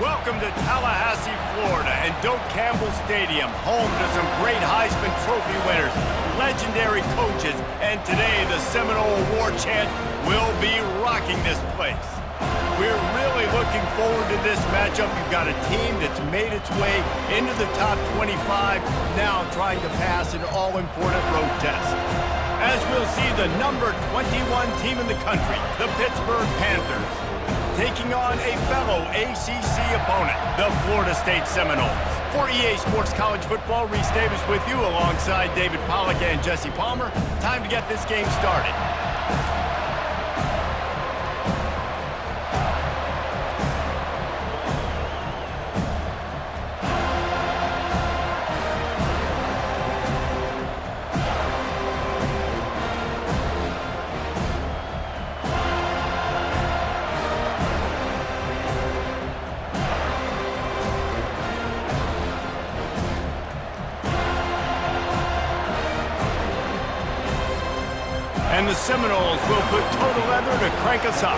Welcome to Tallahassee, Florida, and Doak Campbell Stadium, home to some great Heisman Trophy winners, legendary coaches, and today the Seminole Award chant will be rocking this place. We're really looking forward to this matchup. You've got a team that's made its way into the top 25, now trying to pass an all-important road test. As we'll see the number 21 team in the country, the Pittsburgh Panthers, taking on a fellow ACC opponent, the Florida State Seminoles. For EA Sports College Football, Reese Davis with you alongside David Pollack and Jesse Palmer. Time to get this game started. And the Seminoles will put total leather to crank us up.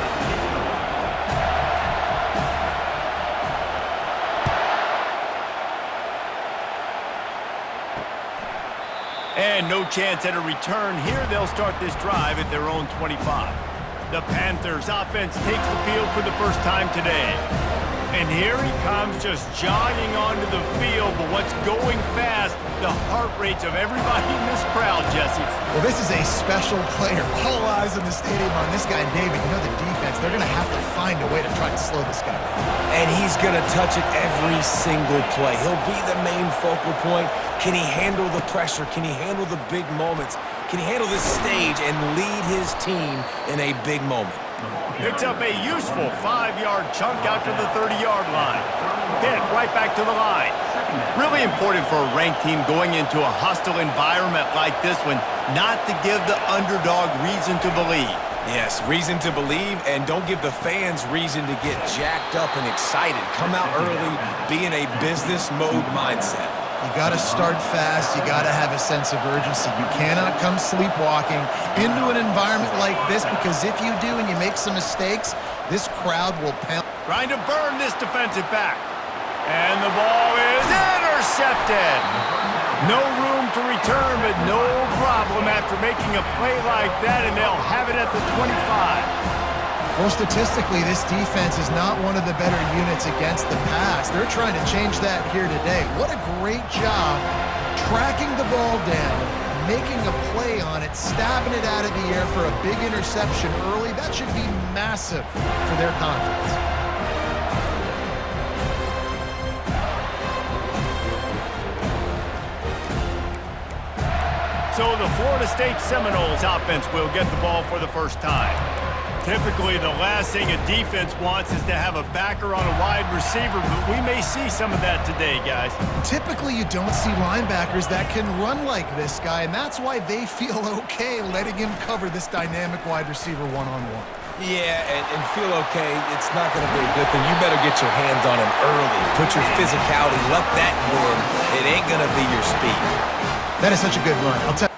And no chance at a return here. They'll start this drive at their own 25. The Panthers offense takes the field for the first time today. And here he comes, just jogging onto the field. But what's going fast, the heart rates of everybody in this crowd, Jesse. Well, this is a special player. All eyes in the stadium on this guy, David. You know the defense, they're going to have to find a way to try to slow this guy down. And he's going to touch it every single play. He'll be the main focal point. Can he handle the pressure? Can he handle the big moments? Can he handle this stage and lead his team in a big moment? Picks up a useful 5-yard chunk out to the 30-yard line. Hit right back to the line. Really important for a ranked team going into a hostile environment like this one, not to give the underdog reason to believe. Yes, reason to believe, and don't give the fans reason to get jacked up and excited. Come out early, be in a business mode mindset. You got to start fast. You got to have a sense of urgency. You cannot come sleepwalking into an environment like this, because if you do and you make some mistakes, this crowd will pound. Trying to burn this defensive back. And the ball is intercepted. No room to return, but no problem after making a play like that, and they'll have it at the 25. Well, statistically, this defense is not one of the better units against the pass. They're trying to change that here today. What a great job tracking the ball down, making a play on it, stabbing it out of the air for a big interception early. That should be massive for their confidence. So the Florida State Seminoles offense will get the ball for the first time. Typically, the last thing a defense wants is to have a backer on a wide receiver, but we may see some of that today, guys. Typically, you don't see linebackers that can run like this guy, and that's why they feel okay letting him cover this dynamic wide receiver one-on-one. Yeah, and feel okay, it's not going to be a good thing. You better get your hands on him early. Put your physicality, let that win. It ain't going to be your speed. That is such a good run. I'll tell you.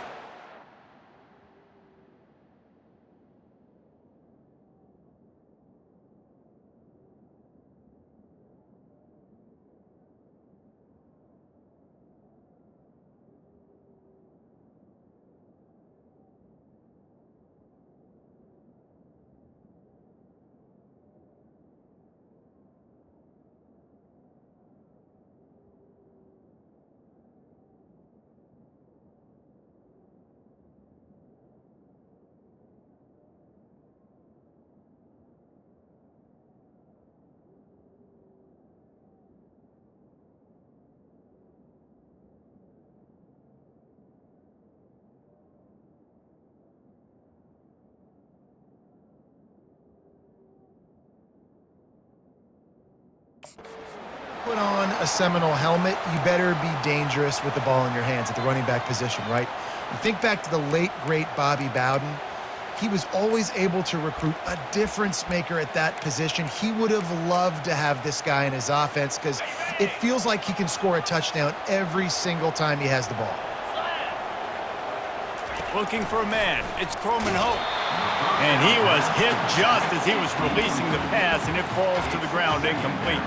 Put on a Seminole helmet, you better be dangerous with the ball in your hands at the running back position, right? You think back to the late, great Bobby Bowden. He was always able to recruit a difference maker at that position. He would have loved to have this guy in his offense because it feels like he can score a touchdown every single time he has the ball. Looking for a man, it's Croman Hope. And he was hit just as he was releasing the pass, and it falls to the ground incomplete.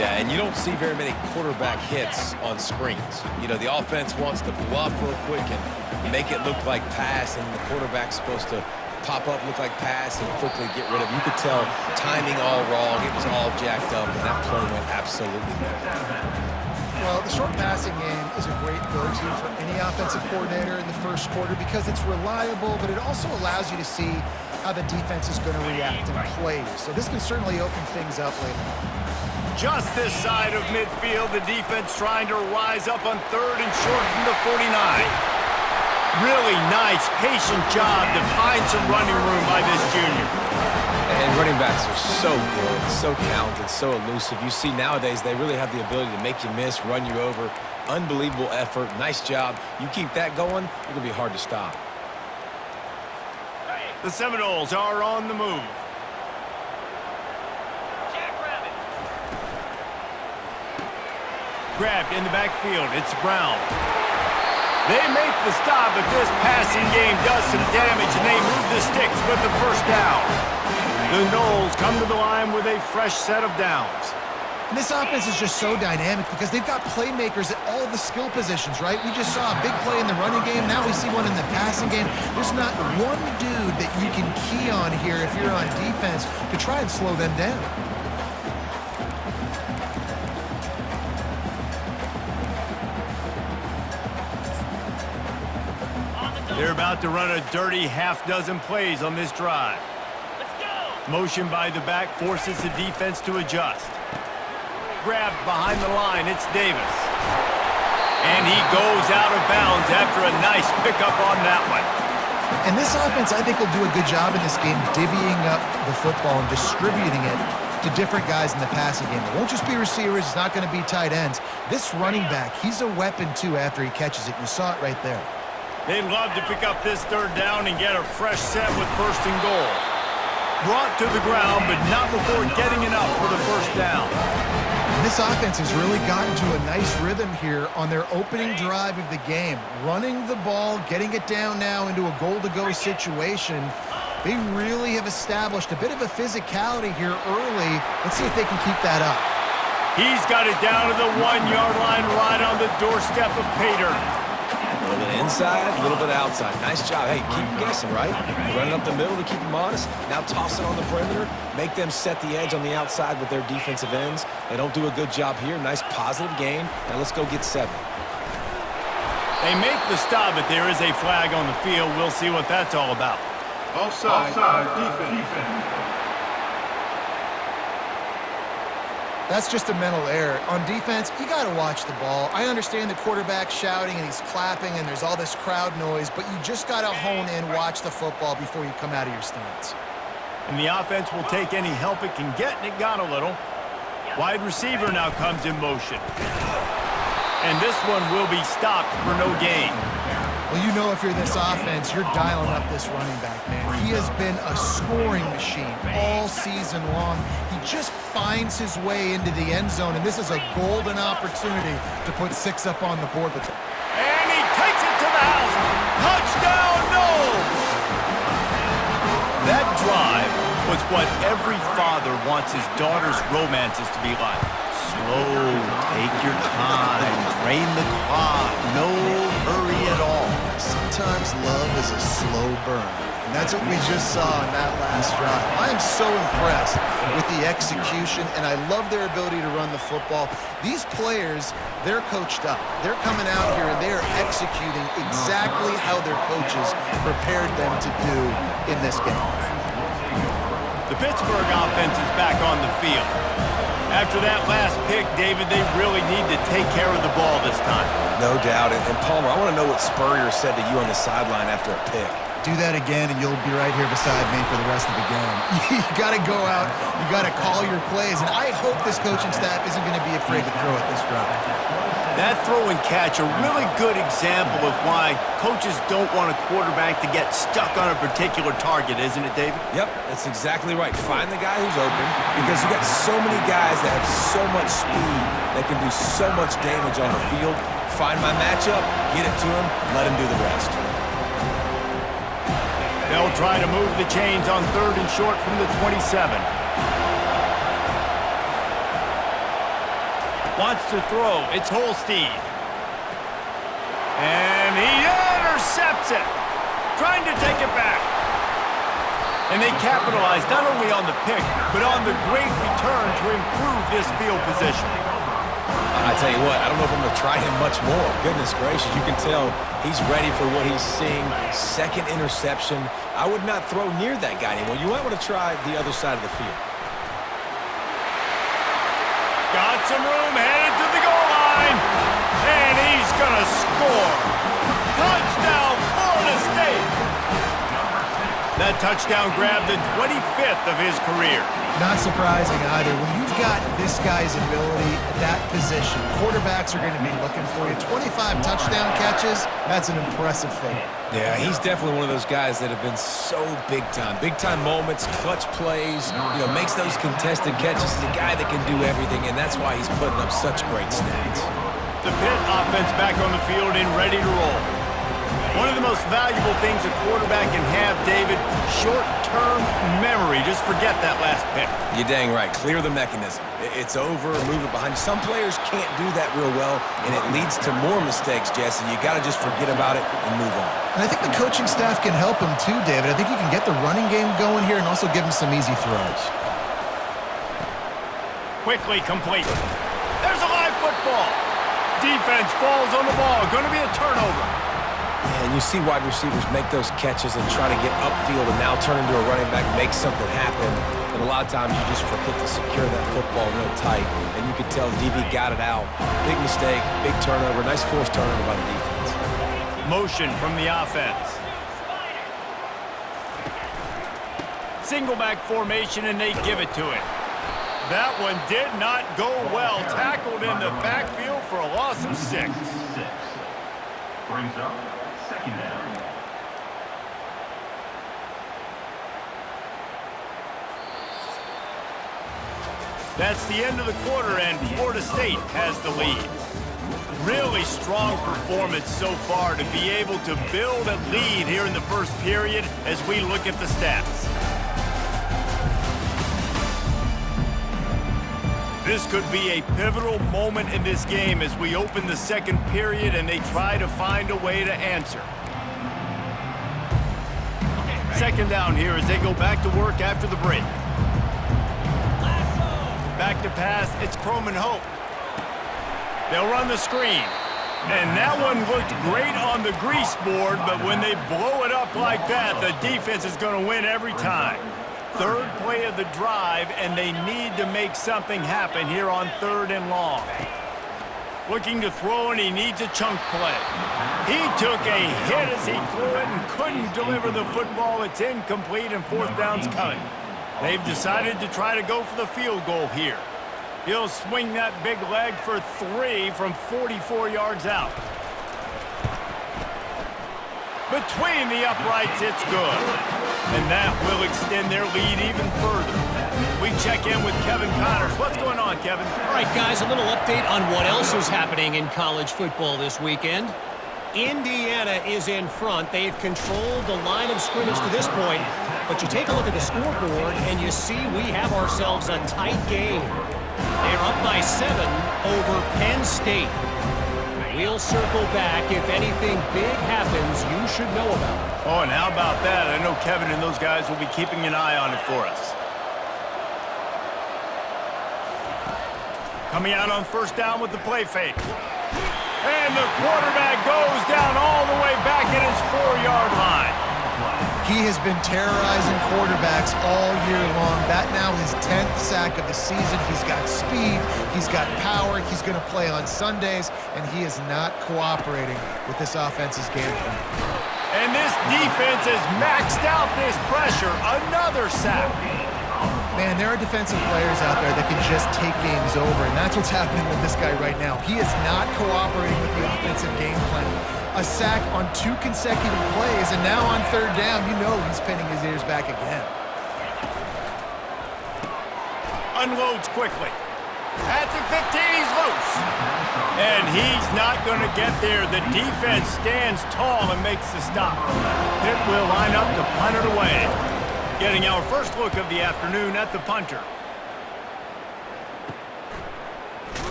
Yeah, and you don't see very many quarterback hits on screens. You know, the offense wants to bluff real quick and make it look like pass, and the quarterback's supposed to pop up, look like pass, and quickly get rid of it. You could tell timing all wrong. It was all jacked up, and that play went absolutely nowhere. Well, the short passing game is a great go-to for any offensive coordinator in the first quarter because it's reliable, but it also allows you to see how the defense is going to react and play. So this can certainly open things up later. Just this side of midfield, the defense trying to rise up on 3rd and short from the 49. Really nice, patient job to find some running room by this junior. And running backs are so good, so talented, so elusive. You see nowadays they really have the ability to make you miss, run you over. Unbelievable effort. Nice job. You keep that going, it'll be hard to stop. The Seminoles are on the move. Grabbed in the backfield. It's Brown. They make the stop, but this passing game does some damage, and they move the sticks with the first down. The Noles come to the line with a fresh set of downs. And this offense is just so dynamic because they've got playmakers at all the skill positions, right? We just saw a big play in the running game. Now we see one in the passing game. There's not one dude that you can key on here if you're on defense to try and slow them down. They're about to run a dirty half-dozen plays on this drive. Motion by the back forces the defense to adjust. Grabbed behind the line, it's Davis. And he goes out of bounds after a nice pickup on that one. And this offense, I think, will do a good job in this game divvying up the football and distributing it to different guys in the passing game. It won't just be receivers. It's not going to be tight ends. This running back, he's a weapon, too, after he catches it. You saw it right there. They'd love to pick up this 3rd down and get a fresh set with 1st and goal. Brought to the ground, but not before getting enough for the first down. And this offense has really gotten to a nice rhythm here on their opening drive of the game. Running the ball, getting it down now into a goal-to-go situation. They really have established a bit of a physicality here early. Let's see if they can keep that up. He's got it down to the 1-yard line right on the doorstep of Pater. A little bit inside, a little bit outside. Nice job. Hey, keep them guessing, right? Running up the middle to keep them honest. Now toss it on the perimeter. Make them set the edge on the outside with their defensive ends. They don't do a good job here. Nice positive gain. Now let's go get 7. They make the stop, but there is a flag on the field. We'll see what that's all about. Offside, defense. That's just a mental error. On defense, you got to watch the ball. I understand the quarterback shouting and he's clapping and there's all this crowd noise, but you just got to hone in, watch the football before you come out of your stance. And the offense will take any help it can get, and it got a little. Wide receiver now comes in motion. And this one will be stopped for no gain. Well, you know if you're this offense, you're dialing up this running back, man. He has been a scoring machine all season long. He just finds his way into the end zone, and this is a golden opportunity to put 6 up on the board. And he takes it to the house. Touchdown, Noles! That drive was what every father wants his daughter's romances to be like. Slow, take your time, drain the clock, no hurry at all. Sometimes love is a slow burn, and that's what we just saw in that last drive. I am so impressed with the execution, and I love their ability to run the football. These players, they're coached up. They're coming out here, and they're executing exactly how their coaches prepared them to do in this game. The Pittsburgh offense is back on the field. After that last pick, David, they really need to take care of the ball this time. No doubt. And Palmer, I want to know what Spurrier said to you on the sideline after a pick. Do that again, and you'll be right here beside me for the rest of the game. You got to go out. You got to call your plays, and I hope this coaching staff isn't going to be afraid to throw at this drive. That throw and catch, a really good example of why coaches don't want a quarterback to get stuck on a particular target, isn't it, David? Yep, that's exactly right. Find the guy who's open, because you got so many guys that have so much speed that can do so much damage on the field. Find my matchup, get it to him, let him do the rest. They'll try to move the chains on 3rd and short from the 27. Wants to throw. It's Holstein. And he intercepts it. Trying to take it back. And they capitalize not only on the pick, but on the great return to improve this field position. I tell you what, I don't know if I'm going to try him much more. Goodness gracious, you can tell he's ready for what he's seeing. Second interception. I would not throw near that guy anymore. You might want to try the other side of the field. Got some room, headed to the goal line. And he's going to score. Touchdown, Florida State. That touchdown grabbed the 25th of his career. Not surprising either. When you've got this guy's ability at that position, quarterbacks are going to be looking for you. 25 touchdown catches, that's an impressive thing. Yeah, he's definitely one of those guys that have been so big time. Big time moments, clutch plays, makes those contested catches. He's a guy that can do everything, and that's why he's putting up such great stats. The Pitt offense back on the field and ready to roll. One of the most valuable things a quarterback can have, David, short-term memory. Just forget that last pick. You're dang right. Clear the mechanism. It's over, move it behind you. Some players can't do that real well, and it leads to more mistakes, Jesse. You got to just forget about it and move on. And I think the coaching staff can help him too, David. I think you can get the running game going here and also give him some easy throws. Quickly complete. There's a live football. Defense falls on the ball. Going to be a turnover. Yeah, and you see wide receivers make those catches and try to get upfield and now turn into a running back, make something happen. And a lot of times you just forget to secure that football real tight. And you can tell DB got it out. Big mistake, big turnover, nice forced turnover by the defense. Motion from the offense. Single back formation, and they give it to it. That one did not go well. Tackled in the backfield for a loss of 6. Brings up second down. That's the end of the quarter, and Florida State has the lead. Really strong performance so far to be able to build a lead here in the first period as we look at the stats. This could be a pivotal moment in this game as we open the second period and they try to find a way to answer. Second down here as they go back to work after the break. Back to pass, it's Croman Hope. They'll run the screen. And that one looked great on the grease board, but when they blow it up like that, the defense is going to win every time. Third play of the drive, and they need to make something happen here on 3rd and long. Looking to throw, and he needs a chunk play. He took a hit as he threw it and couldn't deliver the football. It's incomplete, and 4th down's coming. They've decided to try to go for the field goal here. He'll swing that big leg for 3 from 44 yards out. Between the uprights, it's good. And that will extend their lead even further. We check in with Kevin Connors. What's going on, Kevin? All right, guys, a little update on what else is happening in college football this weekend. Indiana is in front. They've controlled the line of scrimmage to this point. But you take a look at the scoreboard, and you see we have ourselves a tight game. They're up by 7 over Penn State. We'll circle back. If anything big happens, you should know about it. Oh, and how about that? I know Kevin and those guys will be keeping an eye on it for us. Coming out on 1st down with the play fake. And the quarterback goes down all the way back at his 4-yard line. He has been terrorizing quarterbacks all year long. That now his 10th sack of the season. He's got speed. He's got power. He's going to play on Sundays, and he is not cooperating with this offense's game plan. And this defense has maxed out this pressure. Another sack. Man, there are defensive players out there that can just take games over, and that's what's happening with this guy right now. He is not cooperating with the offensive game plan. A sack on 2 consecutive plays, and now on 3rd down, you know he's pinning his ears back again. Unloads quickly. At the 15, he's loose. And he's not going to get there. The defense stands tall and makes the stop. Pitt will line up to punt it away. Getting our first look of the afternoon at the punter.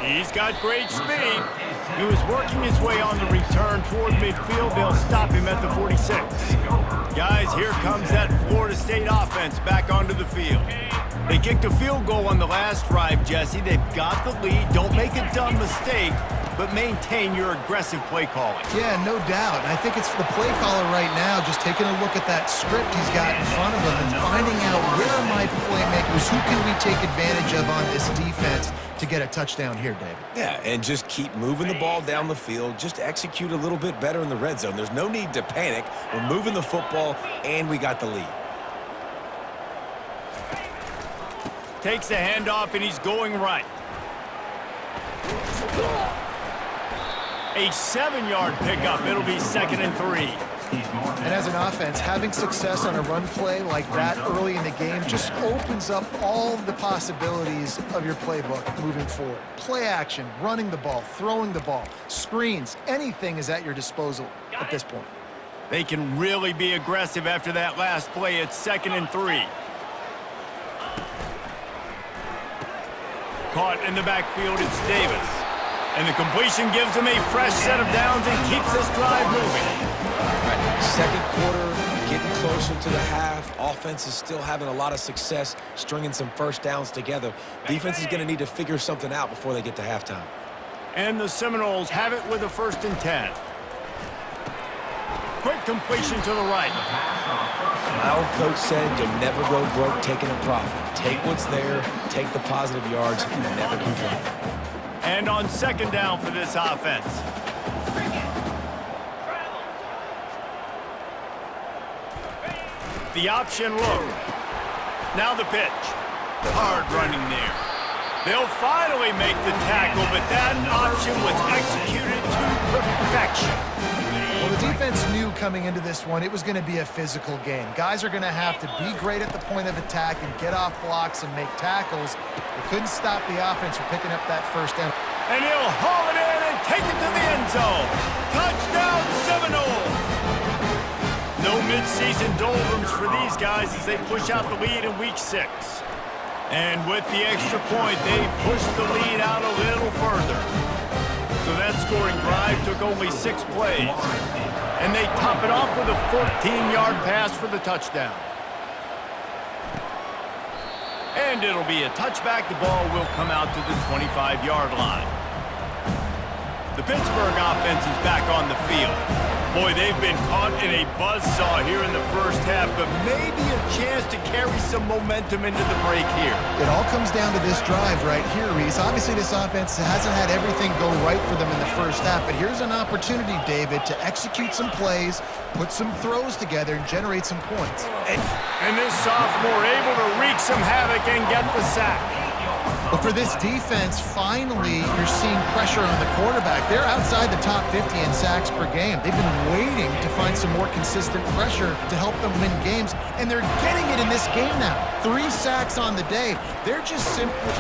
He's got great speed. He was working his way on the return toward midfield. They'll stop him at the 46. Guys, here comes that Florida State offense back onto the field. They kicked a field goal on the last drive, Jesse. They've got the lead. Don't make a dumb mistake, but maintain your aggressive play calling. Yeah, no doubt. And I think it's the play caller right now just taking a look at that script he's got in front of him and finding out where are my playmakers, who can we take advantage of on this defense to get a touchdown here, David. Yeah, and just keep moving the ball down the field. Just execute a little bit better in the red zone. There's no need to panic. We're moving the football, and we got the lead. Takes the handoff, and he's going right. A 7-yard pickup. It'll be 2nd and 3. And as an offense, having success on a run play like that early in the game just opens up all the possibilities of your playbook moving forward. Play action, running the ball, throwing the ball, screens, anything is at your disposal at this point. They can really be aggressive after that last play. It's 2nd and 3. Caught in the backfield, it's Davis. And the completion gives him a fresh set of downs and keeps this drive moving. Right. Second quarter, getting closer to the half. Offense is still having a lot of success stringing some first downs together. Defense is going to need to figure something out before they get to halftime. And the Seminoles have it with a 1st and 10. Quick completion to the right. My old coach said you'll never go broke taking a profit. Take what's there, take the positive yards, and never complain. And on 2nd down for this offense. The option look. Now the pitch. Hard running there. They'll finally make the tackle, but that option was executed to perfection. Well, the defense knew coming into this one it was going to be a physical game. Guys are going to have to be great at the point of attack and get off blocks and make tackles. They couldn't stop the offense from picking up that 1st down. And he'll haul it in and take it to the end zone. Touchdown, Seminoles! No midseason doldrums for these guys as they push out the lead in Week 6. And with the extra point, they push the lead out a little further. So that scoring drive took only 6 plays. And they top it off with a 14-yard pass for the touchdown. And it'll be a touchback. The ball will come out to the 25-yard line. The Pittsburgh offense is back on the field. Boy, they've been caught in a buzzsaw here in the first half, but maybe a chance to carry some momentum into the break here. It all comes down to this drive right here, Reese. Obviously, this offense hasn't had everything go right for them in the first half, but here's an opportunity, David, to execute some plays, put some throws together, and generate some points. And this sophomore able to wreak some havoc and get the sack. But for this defense, finally, you're seeing pressure on the quarterback. They're outside the top 50 in sacks per game. They've been waiting to find some more consistent pressure to help them win games, and they're getting it in this game now. 3 sacks on the day. They're just simply...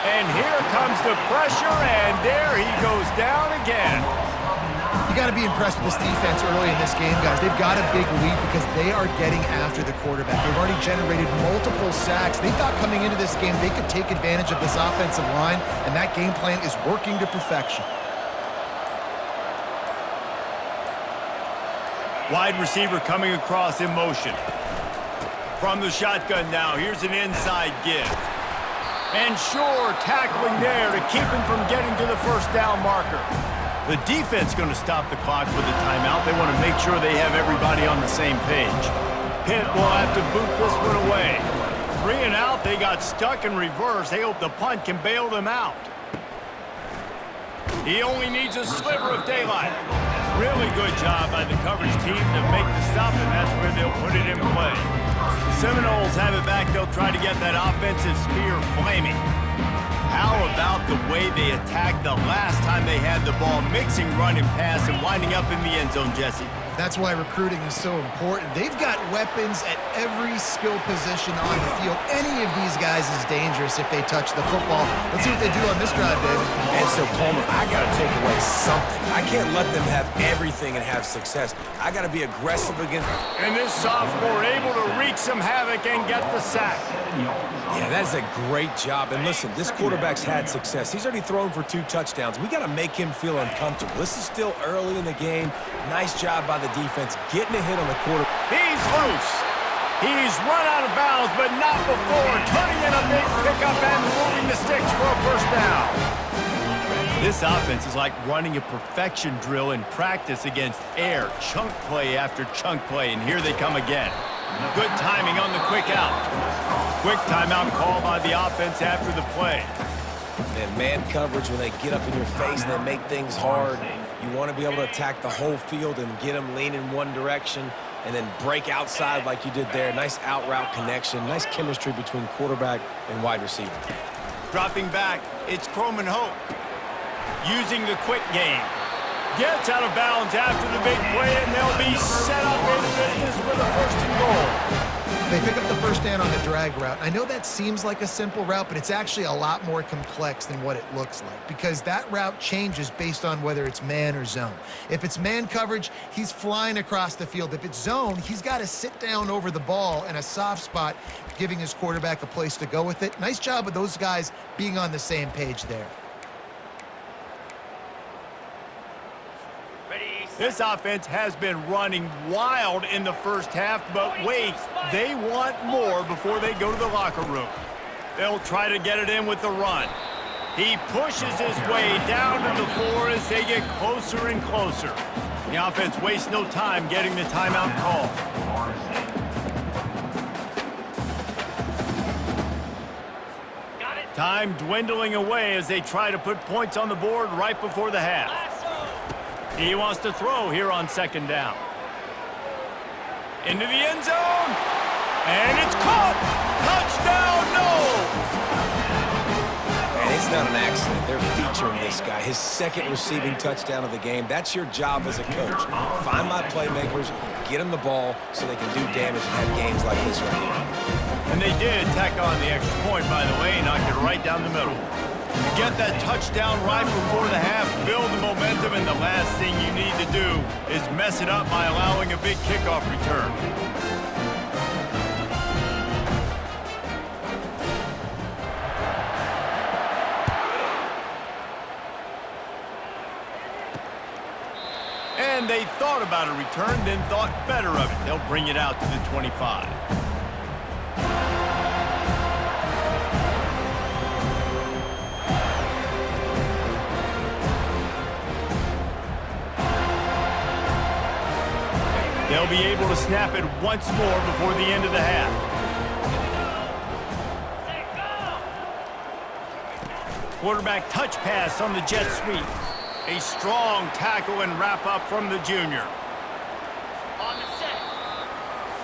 And here comes the pressure, and there he goes down again. You got to be impressed with this defense early in this game, guys. They've got a big lead because they are getting after the quarterback. They've already generated multiple sacks. They thought coming into this game they could take advantage of this offensive line, and that game plan is working to perfection. Wide receiver coming across in motion. From the shotgun now, here's an inside give. And Shore tackling there to keep him from getting to the 1st down marker. The defense going to stop the clock with a timeout. They want to make sure they have everybody on the same page. Pitt will have to boot this one away. 3 and out, they got stuck in reverse. They hope the punt can bail them out. He only needs a sliver of daylight. Really good job by the coverage team to make the stop, and that's where they'll put it in play. The Seminoles have it back. They'll try to get that offensive spear flaming. How about the way they attacked the last time they had the ball, mixing run and pass and winding up in the end zone, Jesse? That's why recruiting is so important. They've got weapons at every skill position on the field. Any of these guys is dangerous if they touch the football. Let's see what they do on this drive, David. And so, Palmer, I got to take away something. I can't let them have everything and have success. I got to be aggressive again. And this sophomore able to reach wreak some havoc and get the sack. Yeah, that is a great job. And listen, this quarterback's had success. He's already thrown for 2 touchdowns. We got to make him feel uncomfortable. This is still early in the game. Nice job by the defense getting a hit on the quarterback. He's loose. He's run out of bounds, but not before turning in a big pickup and moving the sticks for a first down. This offense is like running a perfection drill in practice against air, chunk play after chunk play, and here they come again. Good timing on the quick out. Quick timeout call by the offense after the play. And man coverage, when they get up in your face and they make things hard, you want to be able to attack the whole field and get them lean in one direction and then break outside like you did there. Nice out route connection, nice chemistry between quarterback and wide receiver. Dropping back, it's Croman Hoke. Using the quick game. Gets out of bounds after the big play, and they'll be set up in business with a first and goal. They pick up the first down on the drag route. I know that seems like a simple route, but it's actually a lot more complex than what it looks like because that route changes based on whether it's man or zone. If it's man coverage, he's flying across the field. If it's zone, he's got to sit down over the ball in a soft spot, giving his quarterback a place to go with it. Nice job of those guys being on the same page there. This offense has been running wild in the first half, but wait, they want more before they go to the locker room. They'll try to get it in with the run. He pushes his way down to the floor as they get closer and closer. The offense wastes no time getting the timeout call. Time dwindling away as they try to put points on the board right before the half. He wants to throw here on second down. Into the end zone. And it's caught. Touchdown, Noles. And it's not an accident. They're featuring this guy. His second receiving touchdown of the game. That's your job as a coach. Find my playmakers, get them the ball so they can do damage and have games like this right here. And they did tack on the extra point, by the way, knocked it right down the middle. You get that touchdown right before the half, build the momentum, and the last thing you need to do is mess it up by allowing a big kickoff return. And they thought about a return, then thought better of it. They'll bring it out to the 25. They'll be able to snap it once more before the end of the half. Quarterback touch pass on the jet sweep. A strong tackle and wrap up from the junior.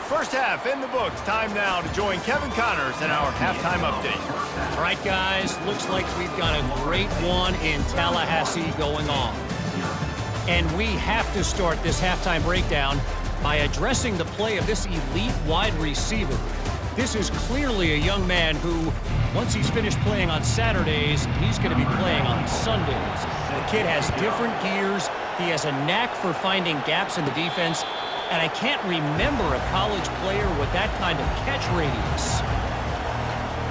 First half in the books. Time now to join Kevin Connors in our halftime update. All right, guys, looks like we've got a great one in Tallahassee going on. And we have to start this halftime breakdown by addressing the play of this elite wide receiver. This is clearly a young man who, once he's finished playing on Saturdays, he's going to be playing on Sundays. The kid has different gears. He has a knack for finding gaps in the defense, and I can't remember a college player with that kind of catch radius.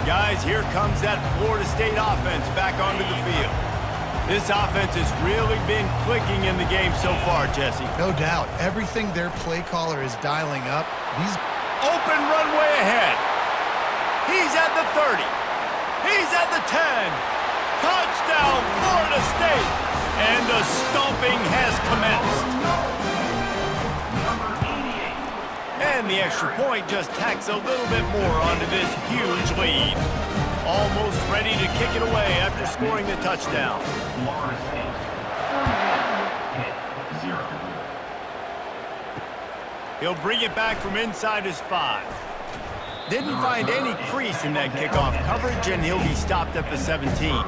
Guys, here comes that Florida State offense back onto the field. This offense has really been clicking in the game so far, Jesse. No doubt. Everything their play caller is dialing up, he's open runway ahead. He's at the 30. He's at the 10. Touchdown, Florida State. And the stomping has commenced. And the extra point just tacks a little bit more onto this huge lead. Almost ready to kick it away after scoring the touchdown. He'll bring it back from inside his 5. Didn't find any crease in that kickoff coverage, and he'll be stopped at the 17.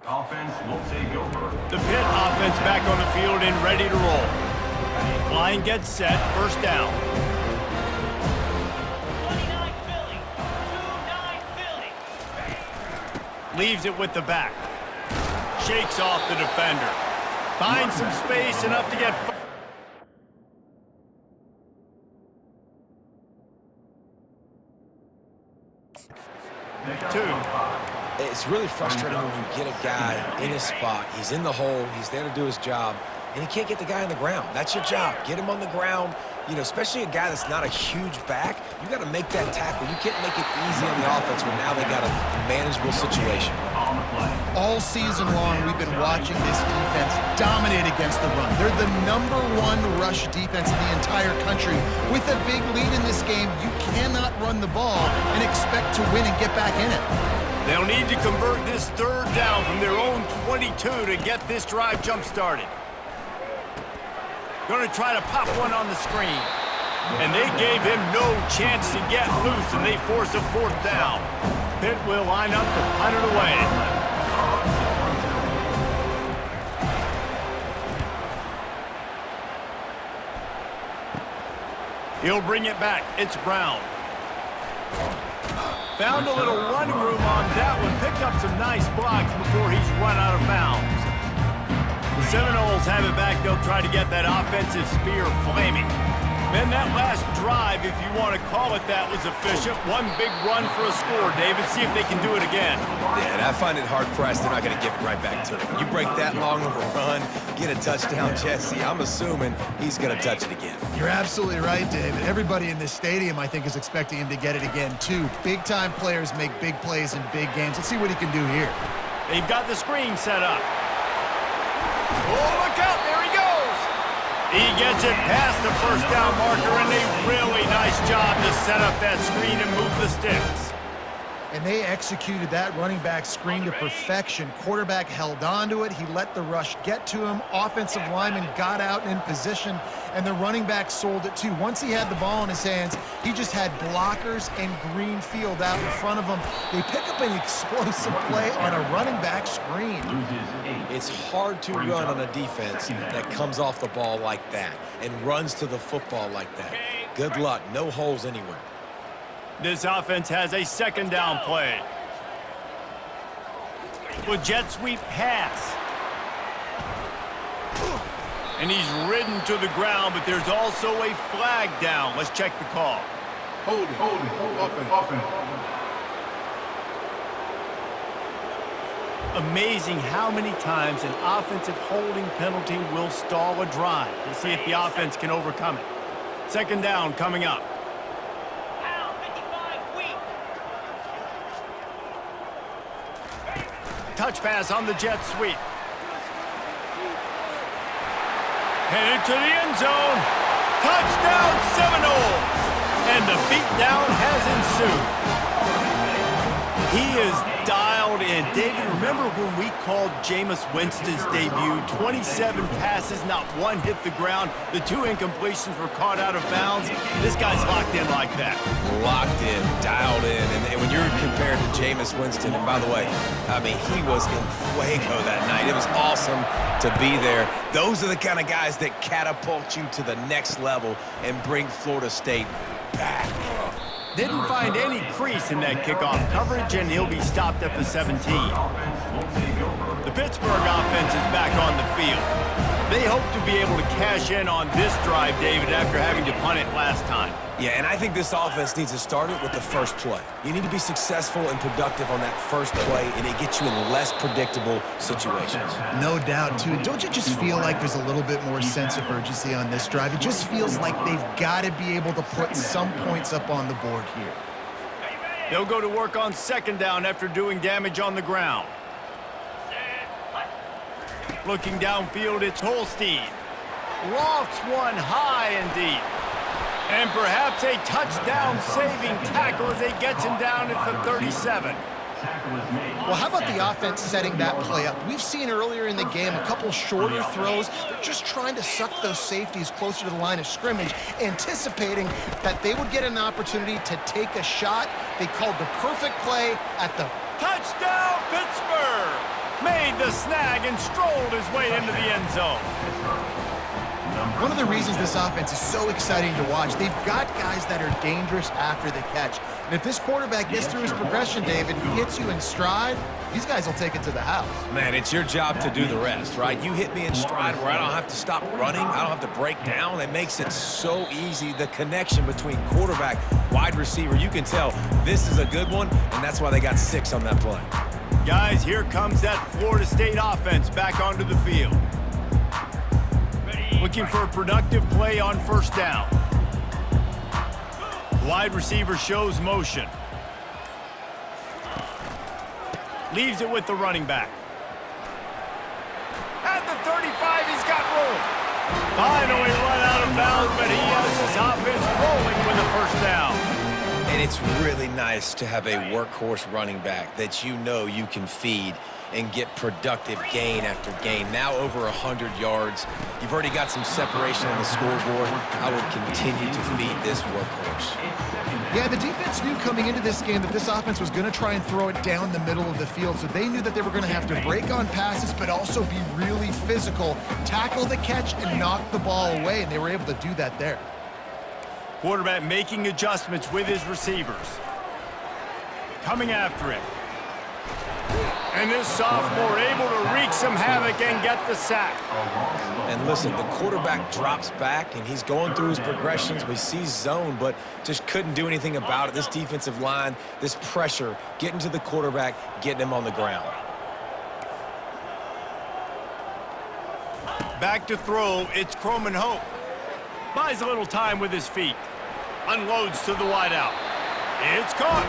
Offense will take over. The Pitt offense back on the field and ready to roll. Line gets set, first down. 29 Philly. 29 Philly. Leaves it with the back. Shakes off the defender. Finds some space, enough to get... Two. It's really frustrating when you get a guy in his spot. He's in the hole. He's there to do his job, and he can't get the guy on the ground. That's your job. Get him on the ground. You know, especially a guy that's not a huge back. You got to make that tackle. You can't make it easy on the offense when now they got a manageable situation. All season long, we've been watching this defense dominate against the run. They're the #1 rush defense in the entire country. With a big lead in this game, you cannot run the ball and expect to win and get back in it. They'll need to convert this third down from their own 22 to get this drive jump-started. Going to try to pop one on the screen. And they gave him no chance to get loose, and they force a fourth down. Pitt will line up to punt it away. He'll bring it back. It's Brown. Found a little running room on that one. Picked up some nice blocks before he's run out of bounds. The Seminoles have it back. They'll try to get that offensive spear flaming. Then that last drive, if you want to call it that, was efficient. One big run for a score, David. See if they can do it again. Yeah, and I find it hard-pressed they're not going to give it right back to him. You break that long of a run, get a touchdown, Jesse, I'm assuming he's going to touch it again. You're absolutely right, David. Everybody in this stadium, I think, is expecting him to get it again, too. Big-time players make big plays in big games. Let's see what he can do here. They've got the screen set up. Oh, look out. There he goes. He gets it past the first down marker, and a really nice job to set up that screen and move the sticks. And they executed that running back screen to perfection. Quarterback held on to it. He let the rush get to him. Offensive lineman got out in position, and the running back sold it too. Once he had the ball in his hands, he just had blockers and green field out in front of him. They pick up an explosive play on a running back screen. It's hard to run on a defense that comes off the ball like that and runs to the football like that. Good luck. No holes anywhere. This offense has a second down play. With jet sweep pass. And he's ridden to the ground, but there's also a flag down. Let's check the call. Hold it, offense. Amazing how many times an offensive holding penalty will stall a drive. We'll see if the offense can overcome it. Second down coming up. Touch pass on the jet sweep. Headed to the end zone. Touchdown Seminoles. And the beatdown has ensued. He is dialed in. David, remember when we called Jameis Winston's debut? 27 passes, not one hit the ground. The 2 incompletions were caught out of bounds. This guy's locked in like that. Locked in, dialed in, and when you're compared to Jameis Winston, and by the way, I mean, he was in fuego that night. It was awesome to be there. Those are the kind of guys that catapult you to the next level and bring Florida State back. Didn't find any crease in that kickoff coverage, and he'll be stopped at the 17. The Pittsburgh offense is back on the field. They hope to be able to cash in on this drive, David, after having to punt it last time. Yeah, and I think this offense needs to start it with the first play. You need to be successful and productive on that first play, and it gets you in less predictable situations. No doubt, too. Don't you just feel like there's a little bit more sense of urgency on this drive? It just feels like they've got to be able to put some points up on the board here. They'll go to work on second down after doing damage on the ground. Looking downfield, it's Holstein. Lofts one high and deep. And perhaps a touchdown-saving tackle as he gets him down at the 37. Well, how about the offense setting that play up? We've seen earlier in the game a couple shorter throws. They're just trying to suck those safeties closer to the line of scrimmage, anticipating that they would get an opportunity to take a shot. They called the perfect play at the Touchdown, Pittsburgh! made the snag and strolled his way into the end zone. One of the reasons this offense is so exciting to watch, they've got guys that are dangerous after the catch. And if this quarterback gets through his progression, David, he hits you in stride, these guys will take it to the house. Man, it's your job to do the rest, right? You hit me in stride where I don't have to stop running. I don't have to break down. It makes it so easy. The connection between quarterback, wide receiver, you can tell this is a good one, and that's why they got 6 on that play. Guys, here comes that Florida State offense back onto the field. Looking for a productive play on first down. Wide receiver shows motion. Leaves it with the running back. At the 35, he's got room. Finally run out of bounds, but he has his offense rolling with a first down. And it's really nice to have a workhorse running back that you know you can feed and get productive gain after gain. Now over 100 yards. You've already got some separation on the scoreboard. I would continue to feed this workhorse. Yeah, the defense knew coming into this game that this offense was going to try and throw it down the middle of the field, so they knew that they were going to have to break on passes but also be really physical, tackle the catch, and knock the ball away, and they were able to do that there. Quarterback making adjustments with his receivers. Coming after him. And this sophomore able to wreak some havoc and get the sack. And listen, the quarterback drops back, and he's going through his progressions. We see zone, but just couldn't do anything about it. This defensive line, this pressure, getting to the quarterback, getting him on the ground. Back to throw, it's Croman Hope. Buys a little time with his feet. Unloads to the wideout. It's caught.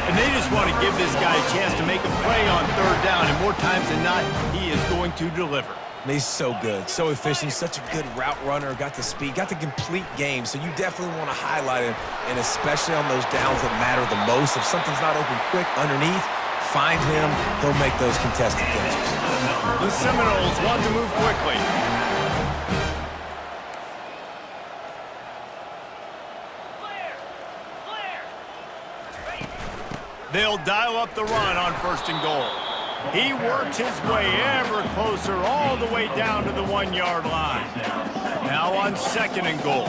And they just want to give this guy a chance to make a play on third down, and more times than not, he is going to deliver. He's so good, so efficient, such a good route runner, got the speed, got the complete game, so you definitely want to highlight him, and especially on those downs that matter the most. If something's not open quick underneath, find him, he'll make those contested catches. The Seminoles want to move quickly. They'll dial up the run on first and goal. He works his way ever closer all the way down to the 1-yard line. Now on second and goal.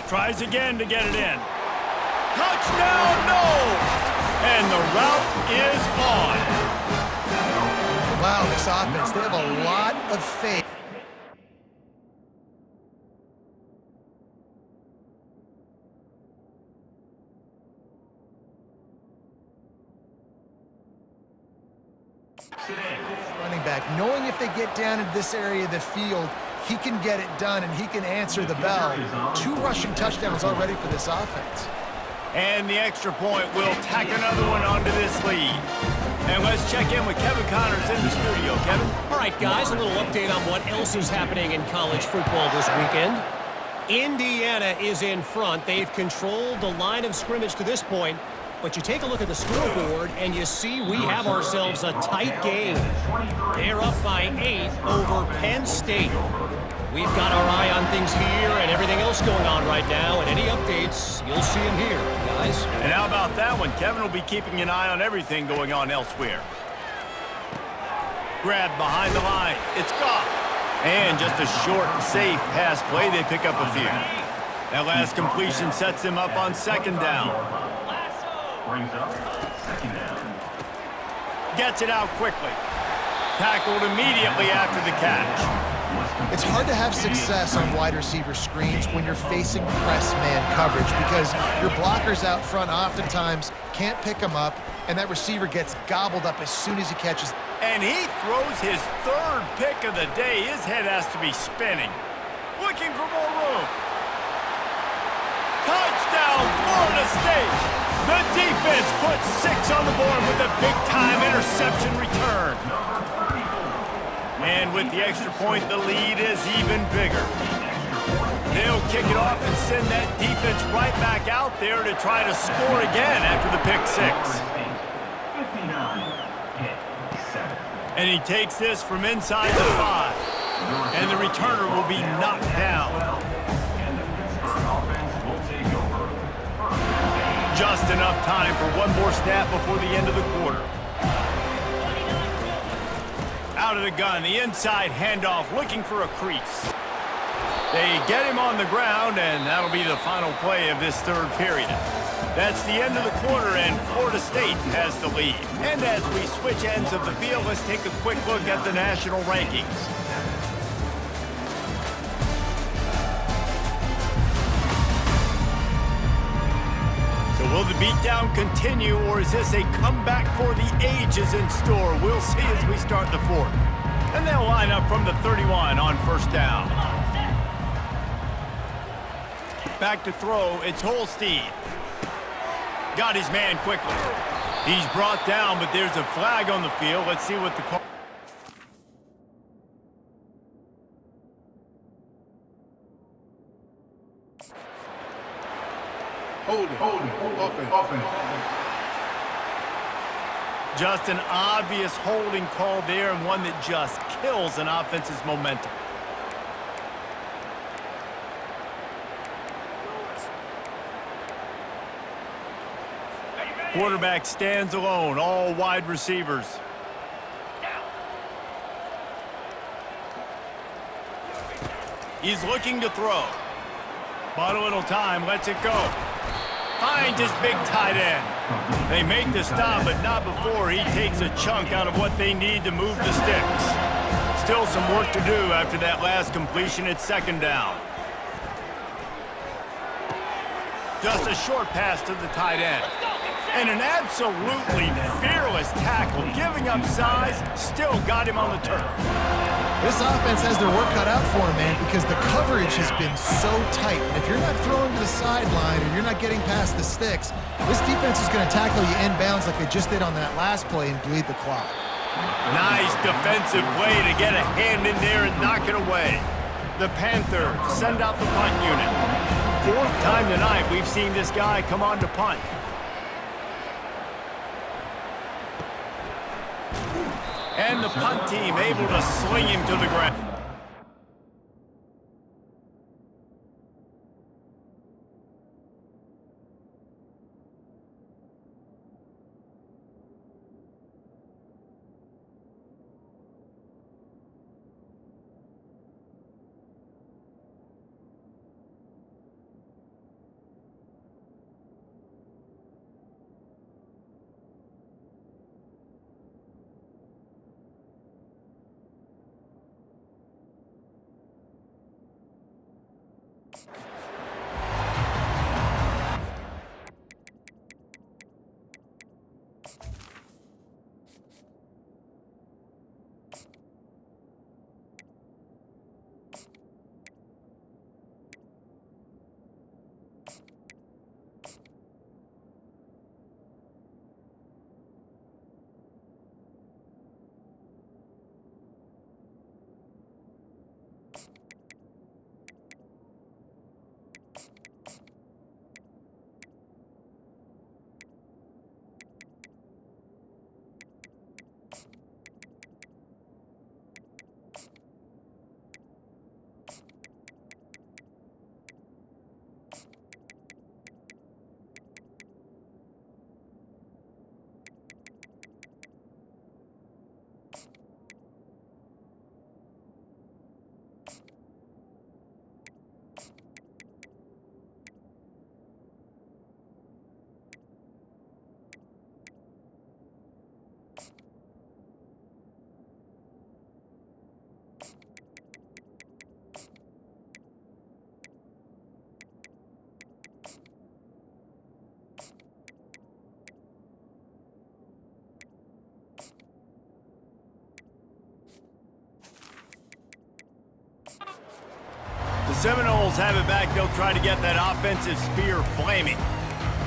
Tries again to get it in. Touchdown, no! And the route is on. Wow, this offense, they have a lot of faith. Running back, knowing if they get down into this area of the field, he can get it done and he can answer the bell. 2 rushing touchdowns already for this offense. And the extra point will tack another one onto this lead. And let's check in with Kevin Connors in the studio. Kevin? All right, guys, a little update on what else is happening in college football this weekend. Indiana is in front. They've controlled the line of scrimmage to this point. But you take a look at the scoreboard, and you see we have ourselves a tight game. They're up by 8 over Penn State. We've got our eye on things here and everything else going on right now, and any updates, you'll see them here, guys. And how about that one? Kevin will be keeping an eye on everything going on elsewhere. Grab behind the line. It's Goff. And just a short, safe pass play. They pick up a few. That last completion sets them up on second down. Brings up second down. Gets it out quickly. Tackled immediately after the catch. It's hard to have success on wide receiver screens when you're facing press man coverage because your blockers out front oftentimes can't pick them up, and that receiver gets gobbled up as soon as he catches. And he throws his third pick of the day. His head has to be spinning. Looking for more room. Touchdown, Florida State! The defense puts 6 on the board with a big-time interception return. And with the extra point, the lead is even bigger. They'll kick it off and send that defense right back out there to try to score again after the pick 6. And he takes this from inside the 5. And the returner will be knocked down. Just enough time for one more snap before the end of the quarter. Out of the gun, the inside handoff, looking for a crease. They get him on the ground, and that'll be the final play of this third period. That's the end of the quarter, and Florida State has the lead. And as we switch ends of the field, let's take a quick look at the national rankings. So will the beatdown continue, or is this a comeback for the ages in store? We'll see as we start the fourth. And they'll line up from the 31 on first down. Back to throw, it's Holstein. Got his man quickly. He's brought down, but there's a flag on the field. Let's see what the call. Holding. Just an obvious holding call there, and one that just kills an offense's momentum. Quarterback stands alone, all wide receivers. He's looking to throw. Bought a little time, lets it go. Finds his big tight end. They make the stop, but not before he takes a chunk out of what they need to move the sticks. Still some work to do after that last completion at second down. Just a short pass to the tight end. And an absolutely fearless tackle, giving up size, still got him on the turf. This offense has their work cut out for them, man, because the coverage has been so tight. And if you're not throwing to the sideline or you're not getting past the sticks, this defense is going to tackle you inbounds like they just did on that last play and bleed the clock. Nice defensive play to get a hand in there and knock it away. The Panthers send out the punt unit. Fourth time tonight we've seen this guy come on to punt. And the punt team able to sling him to the ground. The Seminoles have it back. They'll try to get that offensive spear flaming.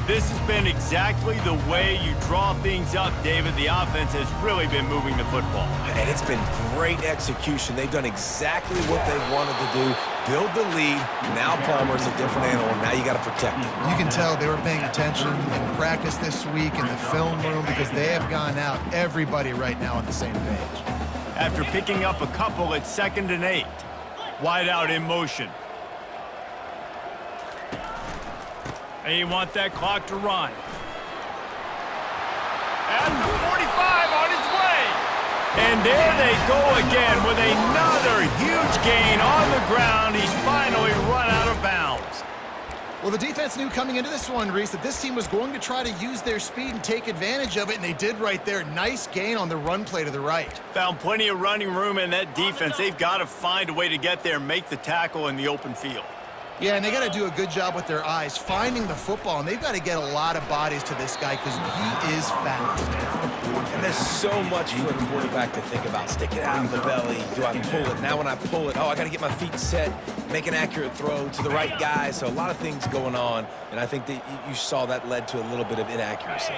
This has been exactly the way you draw things up, David. The offense has really been moving the football. And it's been great execution. They've done exactly what they've wanted to do. Build the lead. Now Palmer's a different animal. Now you got to protect him. You can tell they were paying attention in practice this week in the film room because they have gone out, everybody right now on the same page. After picking up a couple at 2nd and 8. Wide out in motion. And you want that clock to run. At the 45 on his way. And there they go again with another huge gain on the ground. He's finally run out of bounds. Well, the defense knew coming into this one, Reese, that this team was going to try to use their speed and take advantage of it, and they did right there. Nice gain on the run play to the right. Found plenty of running room in that defense. They've got to find a way to get there and make the tackle in the open field. Yeah, and they got to do a good job with their eyes, finding the football, and they've got to get a lot of bodies to this guy because he is fast. And there's so much for a quarterback to think about. Stick it out in the belly. Do I pull it? Now when I pull it, oh, I got to get my feet set, make an accurate throw to the right guy. So a lot of things going on, and I think that you saw that led to a little bit of inaccuracy.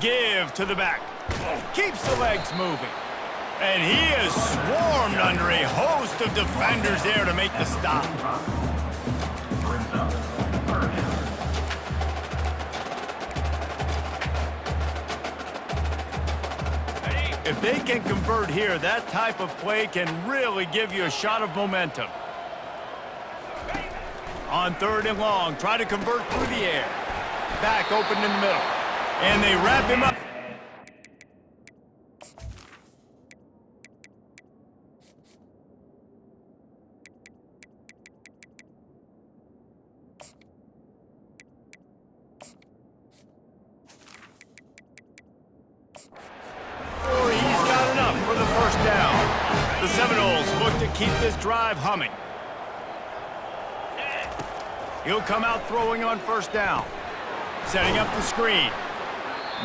Give to the back. Keeps the legs moving. And he is swarmed under a host of defenders there to make the stop. Brings up third down. If they can convert here, that type of play can really give you a shot of momentum. On 3rd and long, try to convert through the air. Back open in the middle. And they wrap him up. He's got enough for the first down. The Seminoles look to keep this drive humming. He'll come out throwing on 1st down. Setting up the screen.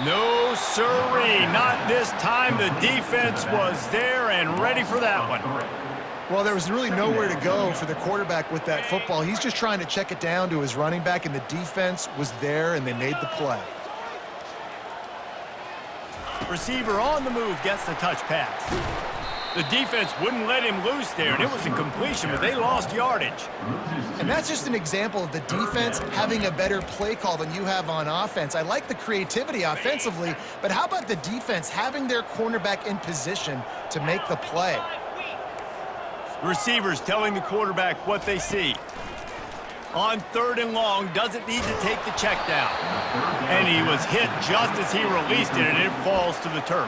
No sirree, not this time. The defense was there and ready for that one. Well, there was really nowhere to go for the quarterback with that football. He's just trying to check it down to his running back, and the defense was there, and they made the play. Receiver on the move gets the touch pass. The defense wouldn't let him loose there, and it was a completion, but they lost yardage. And that's just an example of the defense having a better play call than you have on offense. I like the creativity offensively, but how about the defense having their cornerback in position to make the play? Receivers telling the quarterback what they see. On 3rd and long, doesn't need to take the check down. And he was hit just as he released it, and it falls to the turf.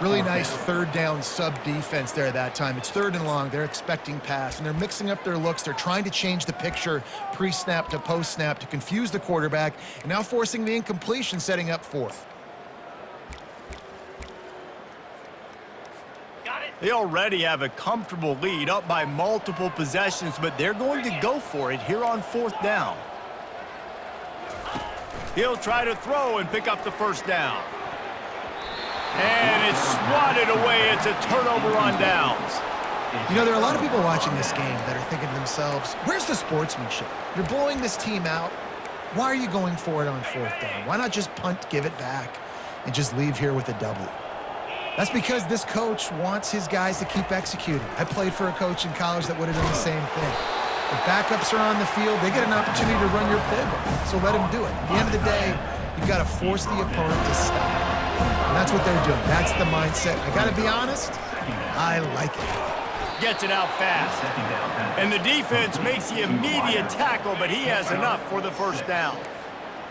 Really nice 3rd down sub defense there that time. It's 3rd and long. They're expecting pass, and they're mixing up their looks. They're trying to change the picture pre-snap to post-snap to confuse the quarterback, and now forcing the incompletion, setting up 4th. They already have a comfortable lead, up by multiple possessions, but they're going to go for it here on 4th down. He'll try to throw and pick up the 1st down. And it's swatted away. It's a turnover on downs. You know, there are a lot of people watching this game that are thinking to themselves, where's the sportsmanship? You're blowing this team out. Why are you going for it on 4th down? Why not just punt, give it back, and just leave here with a W? That's because this coach wants his guys to keep executing. I played for a coach in college that would have done the same thing. If backups are on the field, they get an opportunity to run your playbook, so let them do it. At the end of the day, you've got to force the opponent to stop. And that's what they're doing. That's the mindset. I got to be honest, I like it. Gets it out fast. And the defense makes the immediate tackle, but he has enough for the 1st down.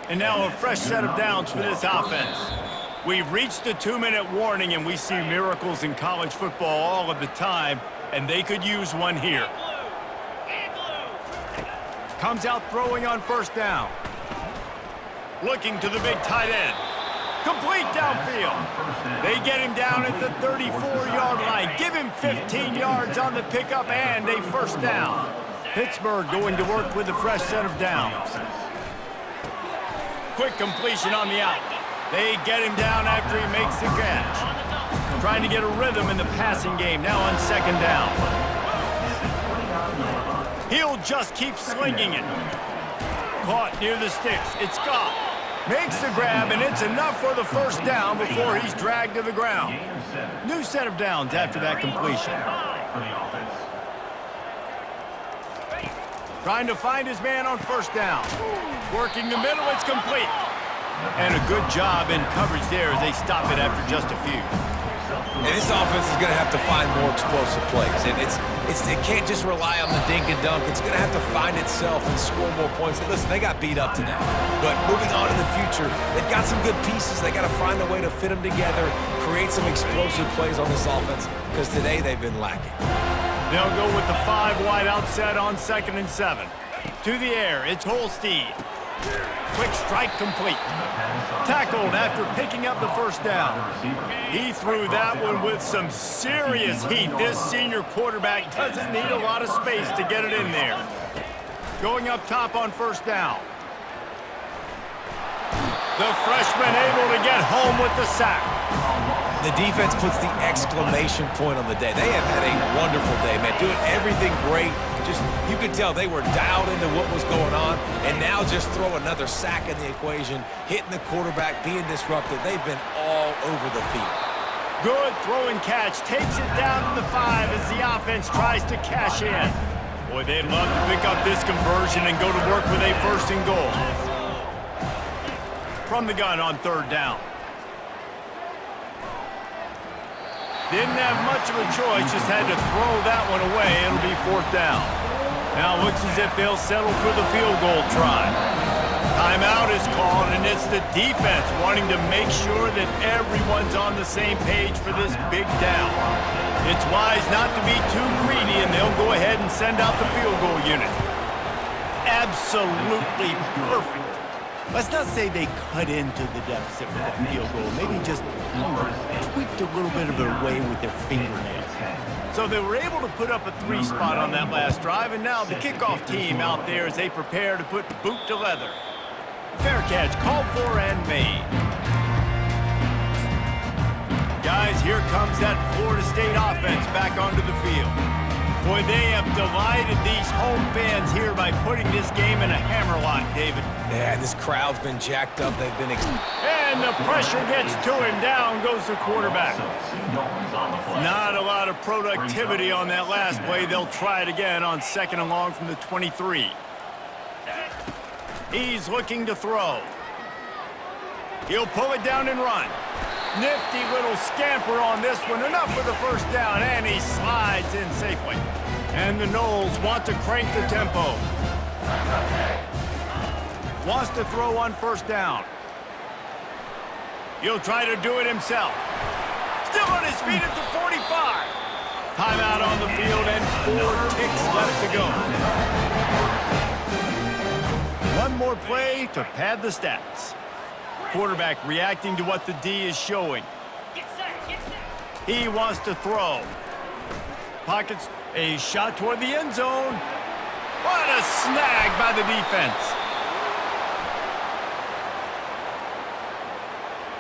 And now a fresh set of downs for this offense. We've reached the 2-minute warning, and we see miracles in college football all of the time, and they could use one here. Comes out throwing on 1st down. Looking to the big tight end. Complete downfield. They get him down at the 34-yard line. Give him 15 yards on the pickup and a 1st down. Pittsburgh going to work with a fresh set of downs. Quick completion on the out. They get him down after he makes the catch. Trying to get a rhythm in the passing game now on 2nd down. He'll just keep slinging it. Caught near the sticks. It's Goff. Makes the grab, and it's enough for the 1st down before he's dragged to the ground. New set of downs after that completion. Trying to find his man on 1st down. Working the middle, it's complete. And a good job in coverage there as they stop it after just a few. And this offense is going to have to find more explosive plays. And it can't just rely on the dink and dunk. It's going to have to find itself and score more points. And listen, they got beat up today. But moving on in the future, they've got some good pieces. They got to find a way to fit them together, create some explosive plays on this offense, because today they've been lacking. They'll go with the 5 wide outset on 2nd and 7. To the air, it's Holstein. Quick strike complete. Tackled after picking up the first down. He threw that one with some serious heat. This senior quarterback doesn't need a lot of space to get it in there. Going up top on 1st down. The freshman able to get home with the sack. The defense puts the exclamation point on the day. They have had a wonderful day, man. Doing everything great. Just, you could tell they were dialed into what was going on, and now just throw another sack in the equation, hitting the quarterback, being disrupted. They've been all over the field. Good throw and catch. Takes it down to the 5 as the offense tries to cash in. Boy, they'd love to pick up this conversion and go to work with a 1st and goal. From the gun on 3rd down. Didn't have much of a choice, just had to throw that one away. It'll be 4th down. Now looks as if they'll settle for the field goal try. Timeout is called, and it's the defense wanting to make sure that everyone's on the same page for this big down. It's wise not to be too greedy, and they'll go ahead and send out the field goal unit. Absolutely perfect. Let's not say they cut into the deficit with that field goal. Maybe just tweaked a little bit of their way with their fingernails. So they were able to put up a 3 spot on that last drive, and now the kickoff team out there as they prepare to put boot to leather. Fair catch called for and made. Guys, here comes that Florida State offense back onto the field. Boy, they have delighted these home fans here by putting this game in a hammerlock, David. Yeah, this crowd's been jacked up. They've been... And the pressure gets to him. Down goes the quarterback. Not a lot of productivity on that last play. They'll try it again on 2nd and long from the 23. He's looking to throw. He'll pull it down and run. Nifty little scamper on this one. Enough for the 1st down, and he slides in safely. And the Noles want to crank the tempo. Wants to throw on 1st down. He'll try to do it himself. Still on his feet at the 45. Timeout on the field and 4 ticks left to go. One more play to pad the stats. Quarterback reacting to what the D is showing. He wants to throw. Pockets a shot toward the end zone. What a snag by the defense.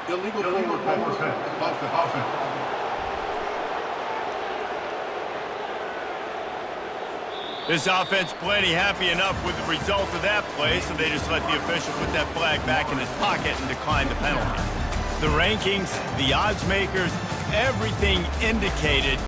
Illegal forward pass. This offense plenty happy enough with the result of that play, so they just let the official put that flag back in his pocket and decline the penalty. The rankings, the odds makers, everything indicated